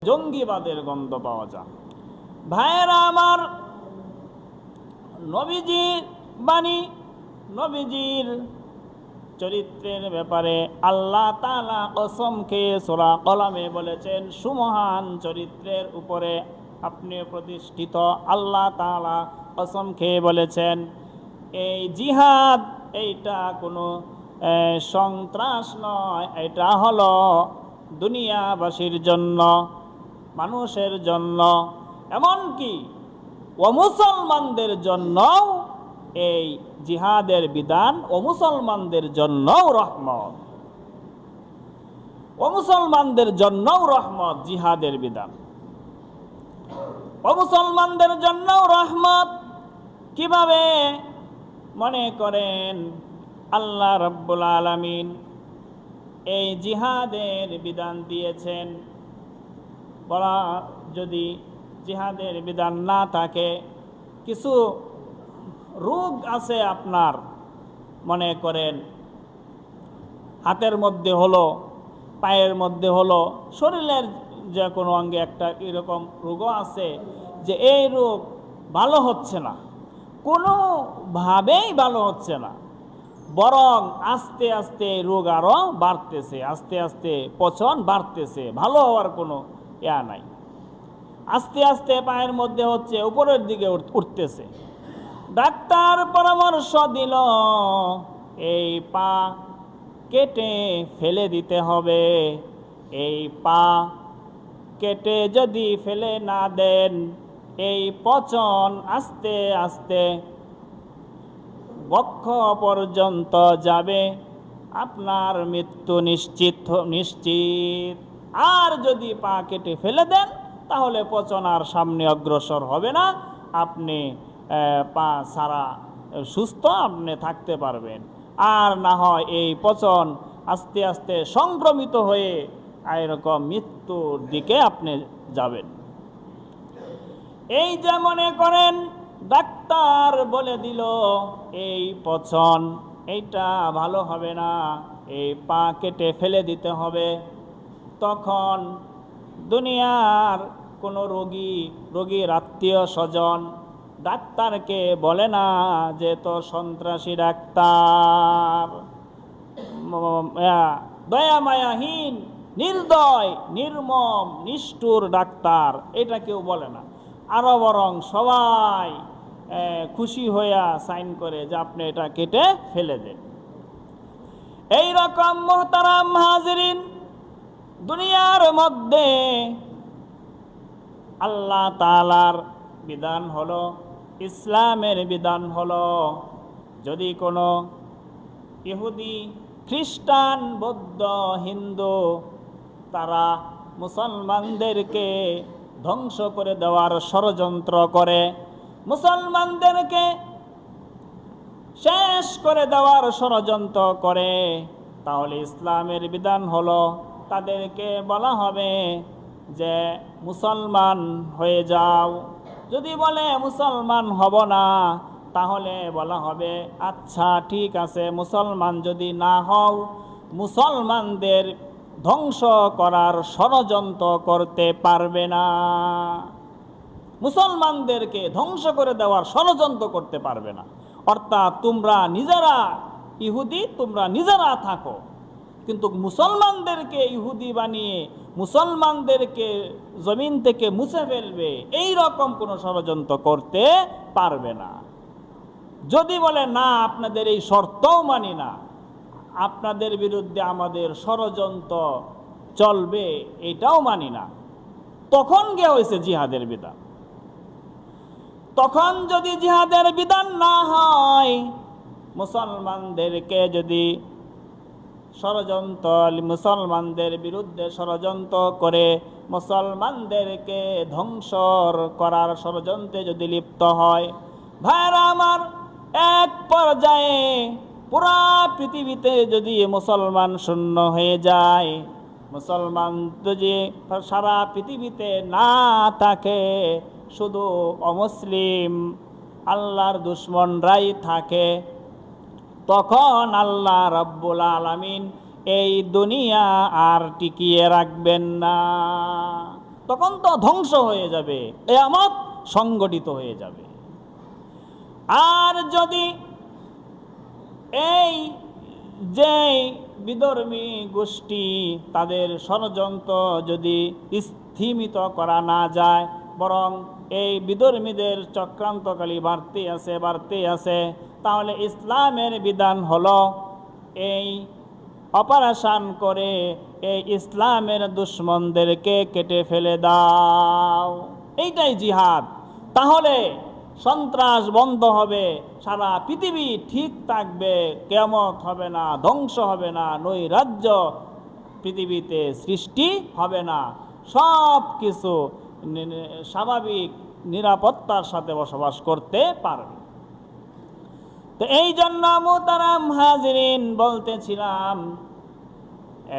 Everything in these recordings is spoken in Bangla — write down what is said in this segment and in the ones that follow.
জঙ্গিবাদের গন্ধ পাওয়া যায়। ভাইয়েরা আমার, নবীজির বাণী, নবীজির চরিত্রের ব্যাপারে আল্লাহ তাআলা কসম খেয়ে সূরা কলমে বলেছেন, সুমহান চরিত্রের উপরে আপনি প্রতিষ্ঠিত। আল্লাহ তাআলা কসম খেয়ে বলেছেন, এই জিহাদ এইটা কোনো সন্ত্রাস নয়, এটা হলো দুনিয়াবাসীর জন্য, মানুষের জন্য, এমনকি মুসলমানদের জন্য এই জিহাদের বিধান, মুসলমানদের জন্যও রহমত, মুসলমানদের জন্যও রহমত জিহাদের বিধান, মুসলমানদের জন্যও রহমত। কিভাবে? মনে করেন আল্লাহ রাব্বুল আলামিন এই জিহাদের বিধান দিয়েছেন, বলা যদি জিহাদের বিধান না থাকে, কিছু রোগ আছে আপনার, মনে করেন হাতের মধ্যে হলো, পায়ের মধ্যে হলো, শরীরের যে কোনো অঙ্গে একটা এরকম রোগও আছে যে এই রোগ ভালো হচ্ছে না, কোনোভাবেই ভালো হচ্ছে না, বরং আস্তে আস্তে রোগ আরও বাড়তেছে, আস্তে আস্তে পচন বাড়তেছে, ভালো হওয়ার কোনো নাই, আস্তে আস্তে পায়ের মধ্যে হচ্ছে, উপরের দিকে উঠতেছে। ডাক্তার পরামর্শ দিল এই পা কেটে ফেলে দিতে হবে। এই পা কেটে যদি ফেলে না দেন, এই পচন আস্তে আস্তে বক্ষ পর্যন্ত যাবে, আপনার মৃত্যু নিশ্চিত। আর যদি পা কেটে ফেলে দেন, তাহলে পচন আর সামনে অগ্রসর হবে না, আপনি পা ছাড়া সুস্থ আপনি থাকতে পারবেন। আর না হয় এই পচন আস্তে আস্তে সংক্রমিত হয়ে এরকম মৃত্যুর দিকে আপনি যাবেন। এই যে মনে করেন ডাক্তার বলে দিল এই পচন, এইটা ভালো হবে না, এই পা কেটে ফেলে দিতে হবে, তখন দুনিয়ার কোনো রোগীর আত্মীয় স্বজন ডাক্তারকে বলে না যে তো সন্ত্রাসী ডাক্তার, দয়া মায়াহীন, নির্দয়, নির্মম, নিষ্ঠুর ডাক্তার, এটা কেউ বলে না। আরও বরং সবাই খুশি হইয়া সাইন করে যে আপনি এটা কেটে ফেলে দেন। এই রকম মুহতারাম হাজিরিন, দুনিয়ার মধ্যে আল্লাহ তাআলার বিধান হলো, ইসলামের বিধান হলো, যদি কোনো ইহুদি, খ্রিস্টান, বৌদ্ধ, হিন্দু তারা মুসলমানদেরকে ধ্বংস করে দেওয়ার ষড়যন্ত্র করে, মুসলমানদেরকে শেষ করে দেওয়ার ষড়যন্ত্র করে, তাহলে ইসলামের বিধান হলো তাদেরকে বলা হবে যে মুসলমান হয়ে যাও। যদি বলে মুসলমান হব না, তাহলে বলা হবে আচ্ছা ঠিক আছে, মুসলমান যদি না হও, মুসলমানদের ধ্বংস করার ষড়যন্ত্র করতে পারবে না, মুসলমানদেরকে ধ্বংস করে দেওয়ার ষড়যন্ত্র করতে পারবে না। অর্থাৎ তোমরা নিজেরা ইহুদি, তোমরা নিজেরা থাকো, কিন্তু মুসলমানদেরকে ইহুদি বানিয়ে মুসলমানদেরকে জমিন থেকে মুছে ফেলবে, এই রকম কোনো ষড়যন্ত্র করতে পারবে না। যদি বলে না আপনাদের এই শর্তও মানি না, আপনাদের বিরুদ্ধে আমাদের ষড়যন্ত্র চলবে, এটাও মানি না, তখন গিয়ে হয়েছে জিহাদের বিধান। তখন যদি জিহাদের বিধান না হয়, মুসলমানদেরকে যদি মুসলমানদের বিরুদ্ধে ষড়যন্ত্র করে মুসলমানদেরকে ধ্বংস করার ষড়যন্ত্রে যদি লিপ্ত হয়, ভাইরা আমার, এক পর্যায়ে পুরা পৃথিবীতে যদি মুসলমান শূন্য হয়ে যায়, মুসলমান যদি সারা পৃথিবীতে না থাকে, শুধু অমুসলিম আল্লাহর দুশমনরাই থাকে, তখন আল্লাহ রাব্বুল আলামিন এই দুনিয়া আর টিকিয়ে রাখবেন না। তখন তো ধ্বংস হয়ে যাবে, কিয়ামত সংগঠিত হয়ে যাবে। আর যদি এই যে বিধর্মী গোষ্ঠী তাদের ষড়যন্ত্র যদি স্থিমিত করা না যায়, বরং এই বিধর্মীদের চক্রান্তকালী বাড়তে আছে, তাহলে ইসলামের বিধান হলো এই অপারেশন করে এই ইসলামের দুশমনদেরকে কেটে ফেলে দাও। এইটাই জিহাদ। তাহলে সন্ত্রাস বন্ধ হবে, সারা পৃথিবী ঠিক থাকবে, কিয়ামত হবে না, ধ্বংস হবে না, নৈরাজ্য পৃথিবীতে সৃষ্টি হবে না, সব কিছু স্বাভাবিক নিরাপত্তার সাথে বসবাস করতে পারবে। তো এই জন্য মুহতারাম হাজিরিন বলতেছিলাম,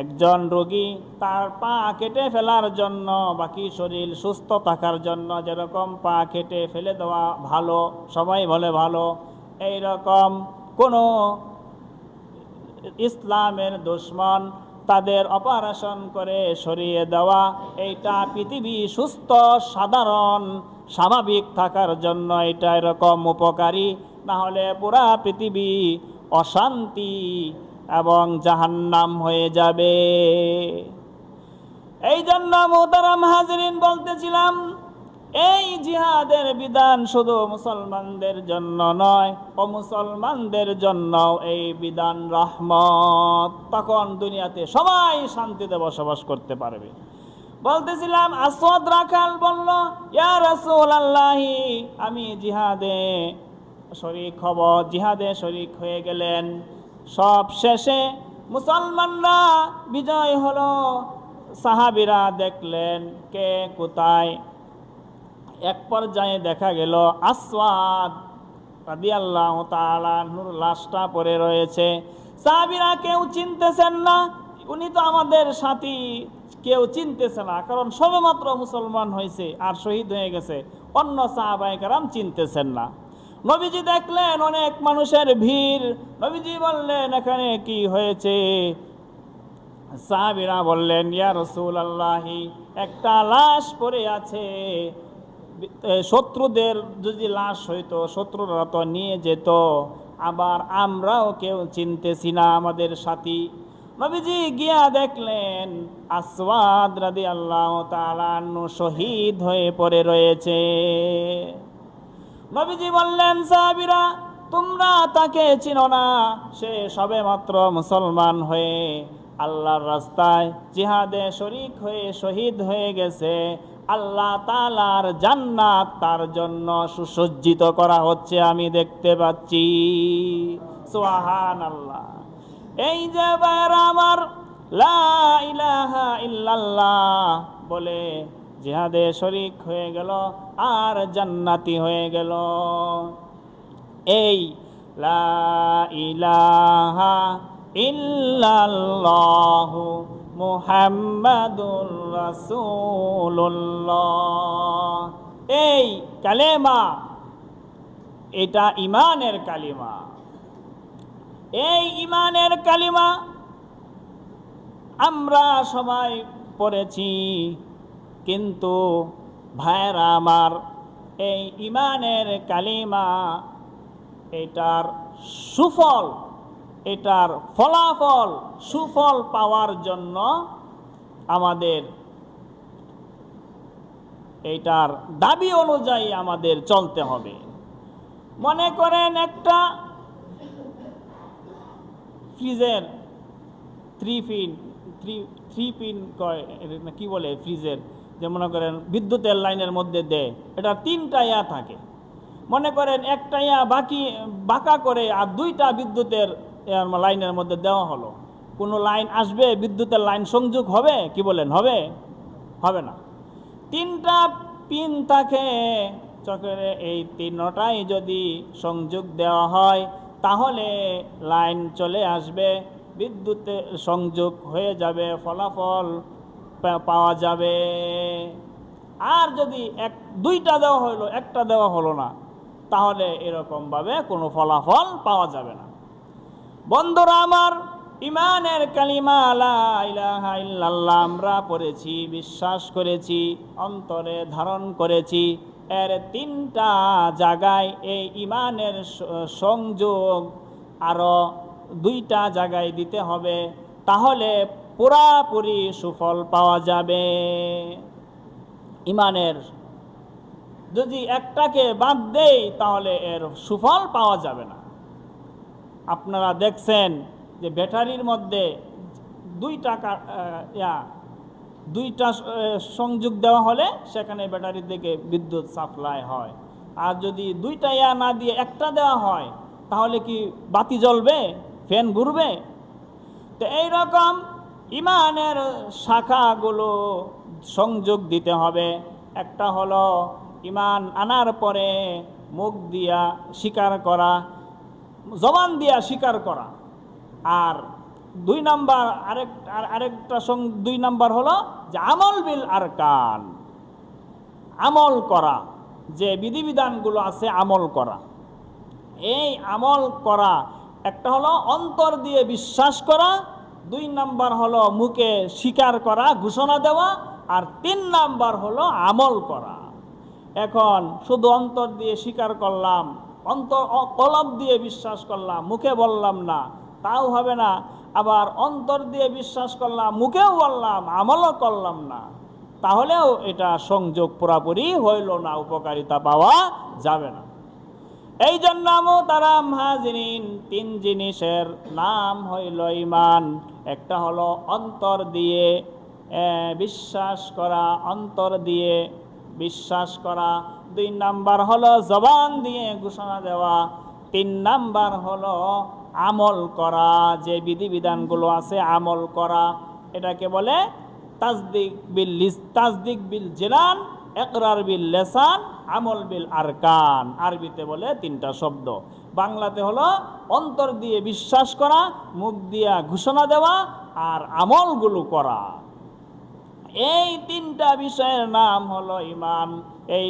একজন রোগী তার পা কেটে ফেলার জন্য, বাকি শরীর সুস্থ থাকার জন্য যেরকম পা কেটে ফেলে দেওয়া ভালো, সবাই বলে ভালো, এই রকম কোনো ইসলামের দুশমন তাদের অপারেশন করে সরিয়ে দেওয়া, এইটা পৃথিবী সুস্থ সাধারণ স্বাভাবিক থাকার জন্য এটা এরকম উপকারী। না হলে পুরা পৃথিবী অশান্তি এবং জাহান্নাম হয়ে যাবে। এই জন্য মুহতারাম হাজিরিন বলতেছিলাম, এই জিহাদের বিধান শুধু মুসলমানদের জন্য নয়, অমুসলমানদের জন্য এই বিধান রহমত। তখন দুনিয়াতে সবাই শান্তিতে বসবাস করতে পারবে। বলতেছিলাম, আসওয়াদ রাখাল বলল, ইয়া রাসূলুল্লাহি, আমি জিহাদে শরীক হয়ে গেলেন। সব শেষে মুসলমানরা বিজয় হলো, সাহাবীরা দেখলেন কে কোথায়। এক পর্যায়ে দেখা গেল আসওয়াদ রাদিয়াল্লাহু তাআলা আনহুর লাশটা পড়ে রয়েছে। সাহাবীরা কেউ চিনতেছেন না, উনি তো আমাদের সাথী, কেউ চিনতেছে না, কারণ সবেমাত্র মুসলমান হয়েছে আর শহীদ হয়ে গেছে। অন্য সাহাবায়ে কেরাম চিনতেছেন না। নবীজি দেখলেন অনেক মানুষের ভিড়। নবীজি বললেন, এখানে কি হয়েছে? সাহাবীরা বললেন, ইয়া রাসূলুল্লাহি, একটা লাশ পড়ে আছে। শত্রুদের যদি লাশ হইতো, শত্রুরা তো নিয়ে যেত, আবার আমরাও কেউ চিনতেছি না আমাদের সাথী। নবীজি গিয়া দেখলেন আসওয়াদ রাদিয়াল্লাহু তাআলা আনহু শহীদ হয়ে পড়ে রয়েছে। নবীজি বললেন, সাহাবীরা, তোমরা তাকে চিনো না, সে সবেমাত্র মুসলমান হয়ে আল্লাহর রাস্তায় জিহাদে শরীক হয়ে শহীদ হয়ে গেছে। আল্লাহ তাআলার জান্নাত তার জন্য সুসজ্জিত করা হচ্ছে, আমি দেখতে পাচ্ছি। সুবহানাল্লাহ। এই যে ভাইরা আমার, লা ইলাহা ইল্লাল্লাহ বলে জিহাদে শরীক হয়ে গেল আর জান্নাতি হয়ে গেল। এই লা ইলাহা ইল্লাল্লাহু মুহাম্মাদুর রাসূলুল্লাহ, এই কালেমা, এটা ঈমানের কালিমা। এই ঈমানের কালিমা আমরা সবাই পড়েছি, কিন্তু ভাইরা আমার, এই ঈমানের কালিমা, এটার সুফল, এটার ফলাফল, সুফল পাওয়ার জন্য আমাদের এটার দাবি অনুযায়ী আমাদের চলতে হবে। মনে করেন একটা ফ্রিজের থ্রি পিন কি বলে, ফ্রিজের যে মনে করেন বিদ্যুতের লাইনের মধ্যে দেয়, এটা 3টা ইয়া থাকে। মনে করেন একটা ইয়া বাঁকা করে আর 2টা বিদ্যুতের লাইনের মধ্যে দেওয়া হলো, কোনো লাইন আসবে, বিদ্যুতের লাইন সংযোগ হবে? কি বলেন, হবে? হবে না। 3টা পিন থাকে চক্রে, এই 3টাই যদি সংযোগ দেওয়া হয় তাহলে লাইন চলে আসবে, বিদ্যুতের সংযোগ হয়ে যাবে, ফলাফল পাওয়া যাবে। আর যদি 2টা দেওয়া হলো, 1টা দেওয়া হলো না, তাহলে এরকমভাবে কোনো ফলাফল পাওয়া যাবে না। বন্ধুরা আমার, ইমানের কালিমা লা ইলাহা ইল্লাল্লাহ আমরা পড়েছি, বিশ্বাস করেছি, অন্তরে ধারণ করেছি। এর তিনটা জায়গায় এই ইমানের সংযোগ আরো দুইটা জায়গায় দিতে হবে, তাহলে পুরাপুরি সুফল পাওয়া যাবে। ইমানের যদি একটাকে বাদ দেই তাহলে এর সুফল পাওয়া যাবে না। আপনারা দেখছেন যে ব্যাটারির মধ্যে দুইটা সংযোগ দেওয়া হলে সেখানে ব্যাটারি থেকে বিদ্যুৎ সাপ্লাই হয়। আর যদি দুইটা না দিয়ে একটা দেওয়া হয় তাহলে কি বাতি জ্বলবে, ফ্যান ঘুরবে? তো এইরকম ইমানের শাখাগুলো সংযোগ দিতে হবে। একটা হলো ইমান আনার পরে মুখ দিয়া স্বীকার করা, জবান দিয়া স্বীকার করা। আর দুই নাম্বার দুই নাম্বার হলো যে আমল বিল আরকান, আমল করা, যে বিধিবিধানগুলো আছে আমল করা। এই আমল করা একটা হলো অন্তর দিয়ে বিশ্বাস করা, দুই নাম্বার হলো মুখে স্বীকার করা, ঘোষণা দেওয়া, আর তিন নাম্বার হলো আমল করা। এখন শুধু অন্তর দিয়ে স্বীকার করলাম, কলব দিয়ে বিশ্বাস করলাম, মুখে বললাম না, তাও হবে না। আবার অন্তর দিয়ে বিশ্বাস করলাম, মুখেও বললাম, আমলও করলাম না, তাহলেও এটা সংযোগ পুরাপুরি হইল না, উপকারিতা পাওয়া যাবে না। এই জন্য মোহতারাম হাজিরিন, তিন জিনিসের নাম হইল ইমান। একটা হলো অন্তর দিয়ে বিশ্বাস করা, অন্তর দিয়ে বিশ্বাস করা। দুই নাম্বার হলো জবান দিয়ে ঘোষণা দেওয়া। তিন নাম্বার হলো আমল করা, যে বিধিবিধানগুলো আছে আমল করা। এটাকে বলে তাসদিক বিল জিনান, ইকরার বিল লিসান, আমল বিল আরকান। আরবিতে বলে তিনটা শব্দ, বাংলাতে হলো অন্তর দিয়ে বিশ্বাস করা, মুখ দিয়া ঘোষণা দেওয়া, আর আমলগুলো করা। এই তিনটা বিষয়ের নাম হলো ইমান। এই